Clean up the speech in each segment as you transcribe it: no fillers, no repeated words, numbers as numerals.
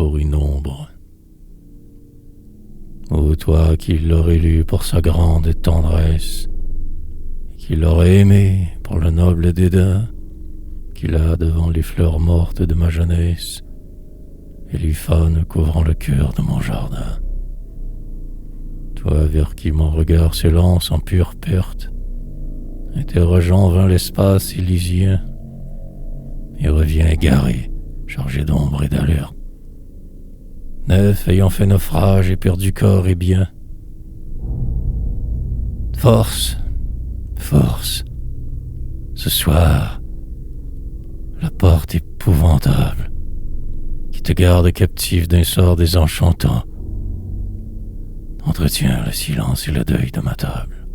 pour une ombre. Ô toi qui l'aurais lu pour sa grande tendresse, et qui l'aurais aimé pour le noble dédain qu'il a devant les fleurs mortes de ma jeunesse et les faunes couvrant le cœur de mon jardin. Toi vers qui mon regard s'élance en pure perte, interrogeant vain l'espace élysien, et revient égaré, chargé d'ombre et d'allure. Neuf ayant fait naufrage et perdu corps et bien. Force, force, ce soir, la porte épouvantable qui te garde captif d'un sort désenchantant entretient le silence et le deuil de ma table,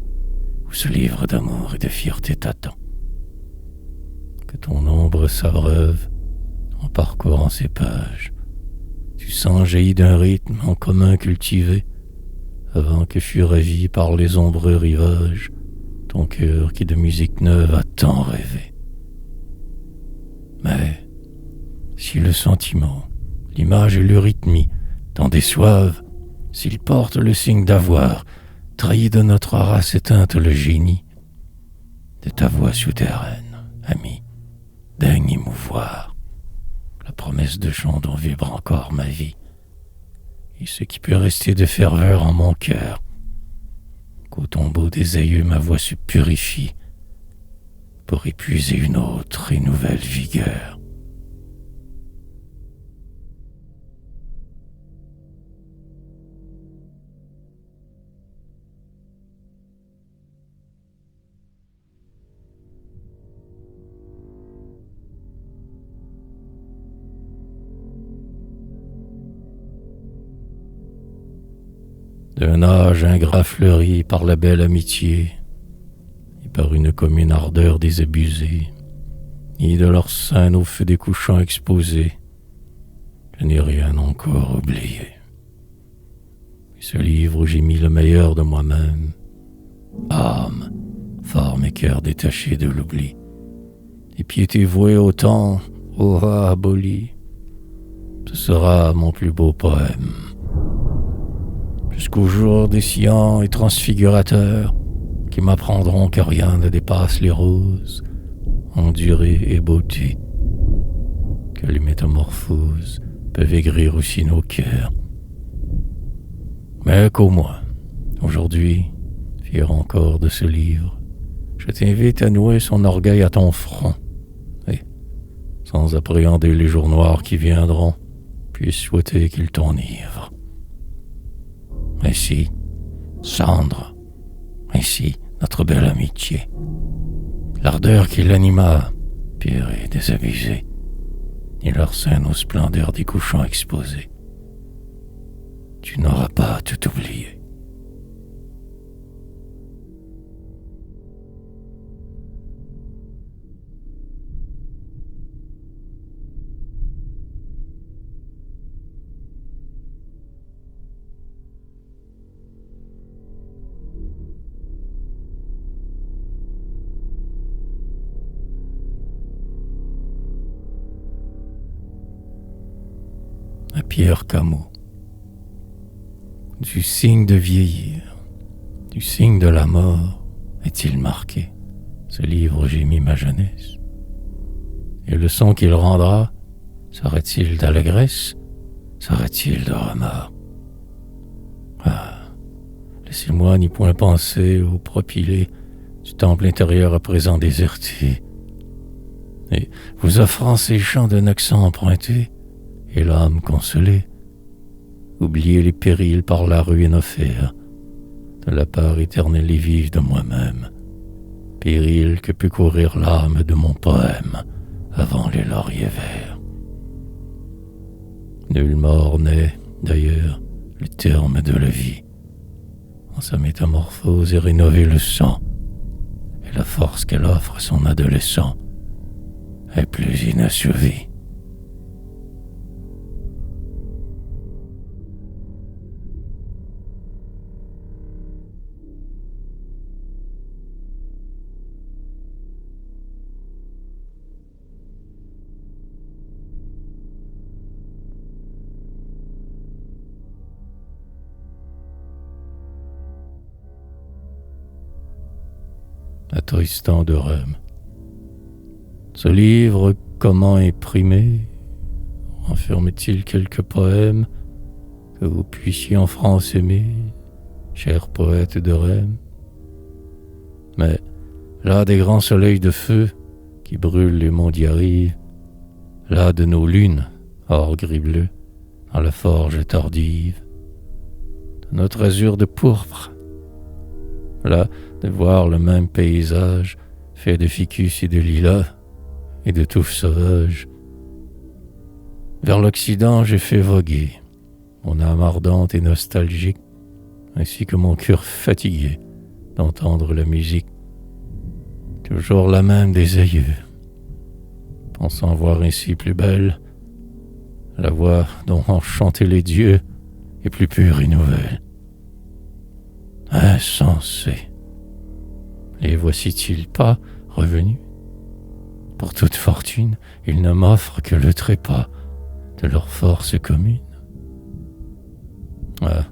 où ce livre d'amour et de fierté t'attend. Que ton ombre s'abreuve en parcourant ces pages. Tu sens jailli d'un rythme en commun cultivé, avant que fût ravi par les ombreux rivages ton cœur qui de musique neuve a tant rêvé. Mais si le sentiment, l'image et l'eurythmie t'en déçoivent, s'ils portent le signe d'avoir trahi de notre race éteinte le génie, de ta voix souterraine, ami, daigne émouvoir la promesse de chant dont vibre encore ma vie, et ce qui peut rester de ferveur en mon cœur, qu'au tombeau des aïeux ma voix se purifie pour épuiser une autre et nouvelle vigueur. D'un âge ingrat fleuri par la belle amitié et par une commune ardeur désabusée, ni de leur sein au feu des couchants exposés, je n'ai rien encore oublié. Et ce livre où j'ai mis le meilleur de moi-même, âme, forme et cœur détachés de l'oubli, et piété vouée au temps, aura aboli, ce sera mon plus beau poème. Jusqu'au jour déciant et transfigurateur qui m'apprendront que rien ne dépasse les roses, en durée et beauté, que les métamorphoses peuvent aigrir aussi nos cœurs. Mais qu'au moins, aujourd'hui, fier encore de ce livre, je t'invite à nouer son orgueil à ton front, et, sans appréhender les jours noirs qui viendront, puisse souhaiter qu'ils t'enivrent. Ainsi, cendre, ainsi notre belle amitié, l'ardeur qui l'anima, pire et désabusée, ni leur sein aux splendeurs des couchants exposés. Tu n'auras pas tout oublié. À Pierre Camus. Du signe de vieillir, du signe de la mort est-il marqué ce livre où j'ai mis ma jeunesse? Et le son qu'il rendra serait-il d'allégresse, serait-il de remords? Ah, laissez-moi n'y point penser au propylée du temple intérieur à présent déserté, et vous offrant ces chants d'un accent emprunté et l'âme consolée, oublier les périls par la ruine offert de la part éternelle et vive de moi-même, péril que peut courir l'âme de mon poème avant les lauriers verts. Nul mort n'est, d'ailleurs, le terme de la vie. En sa métamorphose est rénové le sang, et la force qu'elle offre à son adolescent est plus inachevée. attristant de rêve. Ce livre, comment imprimé, renferme-t-il quelques poèmes que vous puissiez en France aimer, chers poètes de rêve? Mais là des grands soleils de feu qui brûlent les monts d'Yariv, là de nos lunes, or gris bleu, dans la forge tardive, de notre azur de pourpre, là de voir le même paysage fait de ficus et de lilas et de touffes sauvages. Vers l'Occident j'ai fait voguer mon âme ardente et nostalgique, ainsi que mon cœur fatigué d'entendre la musique, toujours la même des aïeux, pensant voir ainsi plus belle la voix dont ont chanté les dieux est plus pure et nouvelle. Insensé, les voici-t-ils pas revenus? Pour toute fortune, ils ne m'offrent que le trépas de leur force commune. Ah,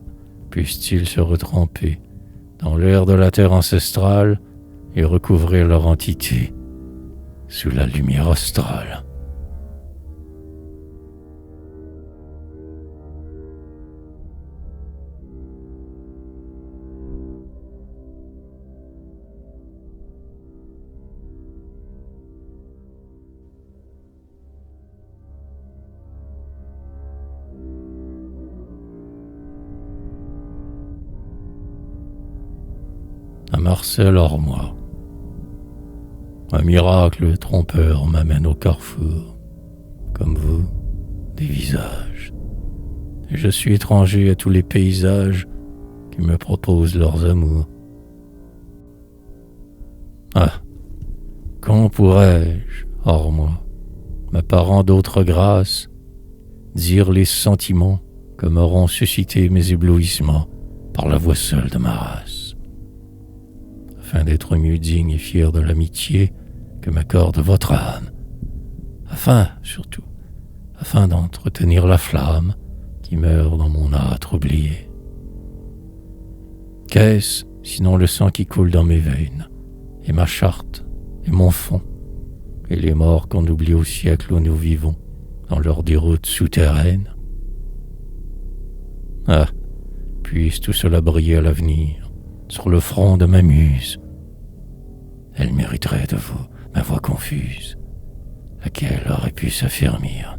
puissent-ils se retremper dans l'air de la terre ancestrale et recouvrir leur entité sous la lumière astrale. À Marcel Ormois. Un miracle trompeur m'amène au carrefour, comme vous, des visages. Et je suis étranger à tous les paysages qui me proposent leurs amours. Ah, quand pourrais-je, hors moi, m'apparant d'autres grâces, dire les sentiments que m'auront suscité mes éblouissements par la voix seule de ma race, afin d'être mieux digne et fier de l'amitié que m'accorde votre âme, afin, surtout, afin d'entretenir la flamme qui meurt dans mon âtre oublié. Qu'est-ce, sinon le sang qui coule dans mes veines, et ma charte, et mon fond, et les morts qu'on oublie au siècle où nous vivons, dans leur déroute souterraine? Ah, puisse tout cela briller à l'avenir, sur le front de ma muse. Elle mériterait de vous ma voix confuse, laquelle aurait pu s'affermir.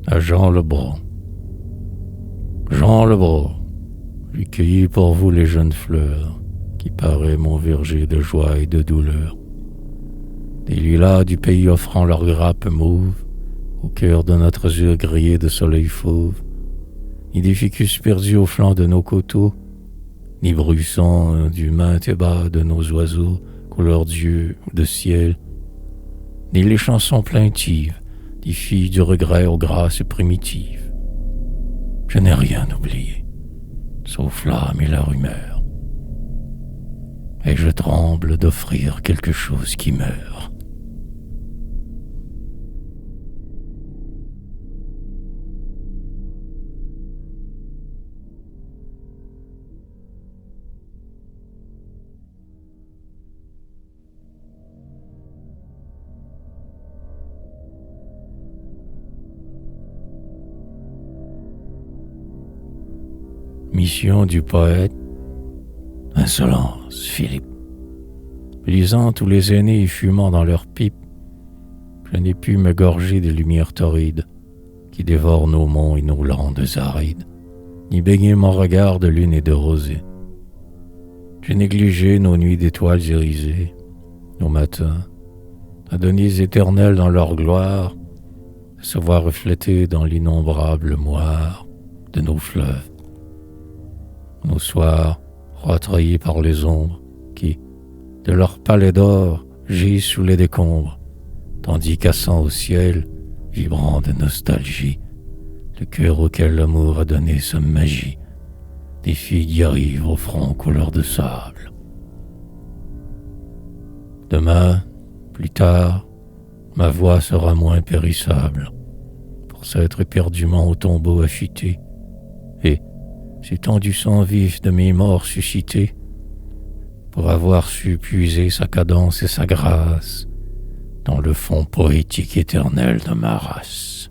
À Jean Lebras. Jean Lebras, j'ai cueilli pour vous les jeunes fleurs qui paraient mon verger de joie et de douleur. Des lilas du pays offrant leurs grappes mauves au cœur de notre azur grillé de soleil fauve, ni des ficus perdus au flanc de nos coteaux, ni bruissant du maint et bas de nos oiseaux couleur d'yeux ou de ciel, ni les chansons plaintives des filles du regret aux grâces primitives. Je n'ai rien oublié, sauf l'âme et la rumeur, et je tremble d'offrir quelque chose qui meurt. Mission du poète. Insolence, Philippe. Lisant tous les aînés et fumant dans leurs pipes, je n'ai pu me gorger des lumières torrides qui dévorent nos monts et nos landes arides, ni baigner mon regard de lune et de rosée. J'ai négligé nos nuits d'étoiles irisées, nos matins, Adonis éternels dans leur gloire, se voir reflétés dans l'innombrable moire de nos fleuves. Nos soirs, retreuillis par les ombres, qui, de leur palais d'or, gisent sous les décombres, tandis cassant au ciel, vibrant de nostalgie, le cœur auquel l'amour a donné sa magie, des filles qui arrivent au front couleur de sable. Demain, plus tard, ma voix sera moins périssable, pour s'être éperdument au tombeau affûté, et, s'étant du sang vif de mes morts suscités, pour avoir su puiser sa cadence et sa grâce dans le fond poétique éternel de ma race.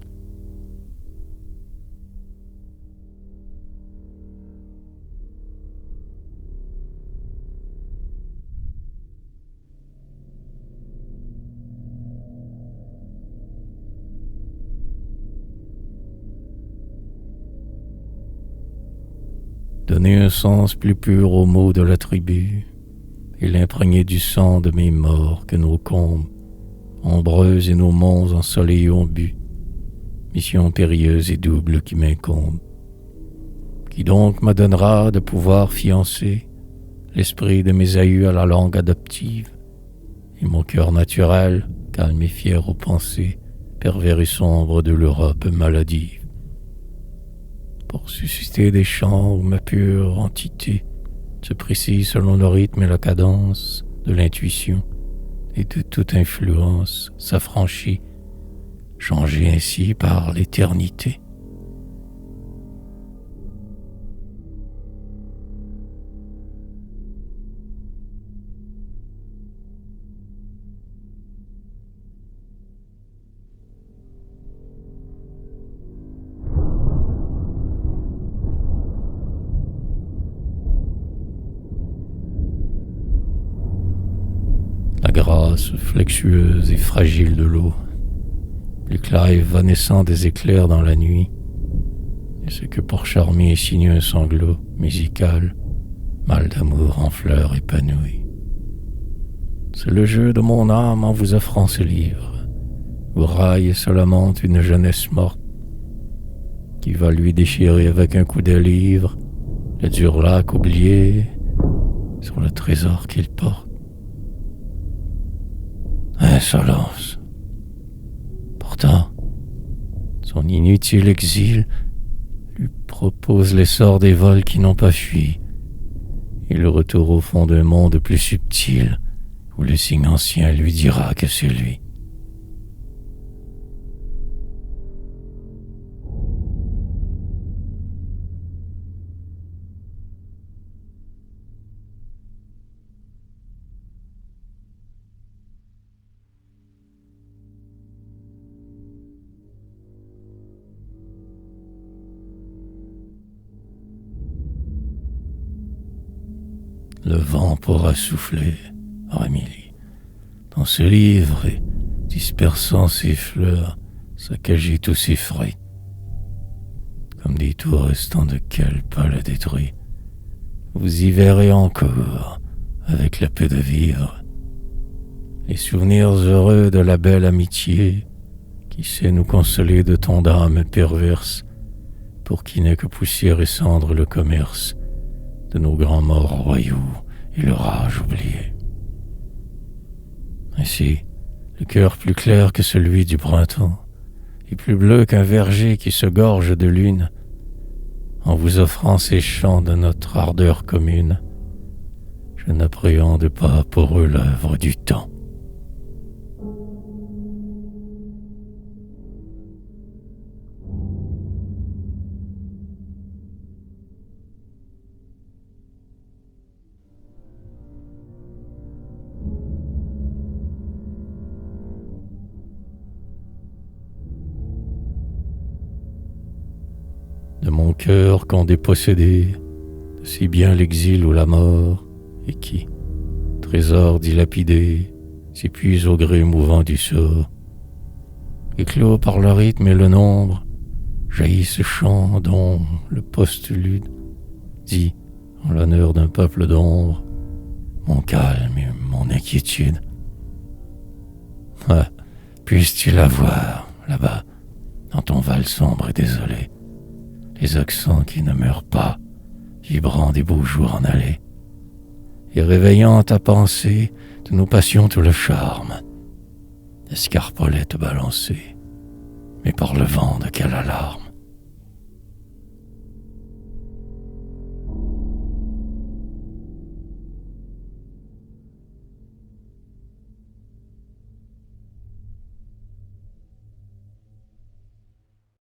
Donner un sens plus pur aux mots de la tribu, et l'imprégner du sang de mes morts que nos combes, ombreuses et nos monts ensoleillés ont bu, mission périlleuse et double qui m'incombe. Qui donc m'adonnera de pouvoir fiancer l'esprit de mes aïeux à la langue adoptive, et mon cœur naturel, calme et fier aux pensées, pervers et sombre de l'Europe maladive. Pour susciter des chants où ma pure entité se précise selon le rythme et la cadence de l'intuition et de toute influence s'affranchit, changée ainsi par l'éternité. La grâce flexueuse et fragile de l'eau, l'éclat évanescent des éclairs dans la nuit, et ce que pour charmer et signer un sanglot musical, mal d'amour en fleurs épanouies. C'est le jeu de mon âme en vous offrant ce livre, où raille et se lamente une jeunesse morte, qui va lui déchirer avec un coup de livre le dur lac oublié sur le trésor qu'il porte. Insolence. Pourtant, son inutile exil lui propose l'essor des vols qui n'ont pas fui et le retour au fond d'un monde plus subtil où le signe ancien lui dira que c'est lui. Le vent pourra souffler, Émilie, dans ce livre et, dispersant ses fleurs, saccager tous ses frais. Comme des tours restants de quel pas le détruit, vous y verrez encore, avec la paix de vivre, les souvenirs heureux de la belle amitié qui sait nous consoler de tant d'âmes perverses, pour qui n'est que poussière et cendre le commerce de nos grands morts royaux et leur âge oublié. Ainsi, le cœur plus clair que celui du printemps, et plus bleu qu'un verger qui se gorge de lune, en vous offrant ces chants de notre ardeur commune, je n'appréhende pas pour eux l'œuvre du temps. De mon cœur qu'ont dépossédé de si bien l'exil ou la mort, et qui, trésor dilapidé, s'épuise au gré mouvant du sort. Éclos par le rythme et le nombre, jaillit ce chant dont le postlude dit, en l'honneur d'un peuple d'ombre, mon calme et mon inquiétude. Ah, puisses-tu la voir, là-bas, dans ton val sombre et désolé, les accents qui ne meurent pas, vibrant des beaux jours en allée, et réveillant ta pensée de nos passions tout le charme, escarpolette balancée, mais par le vent de quelle alarme.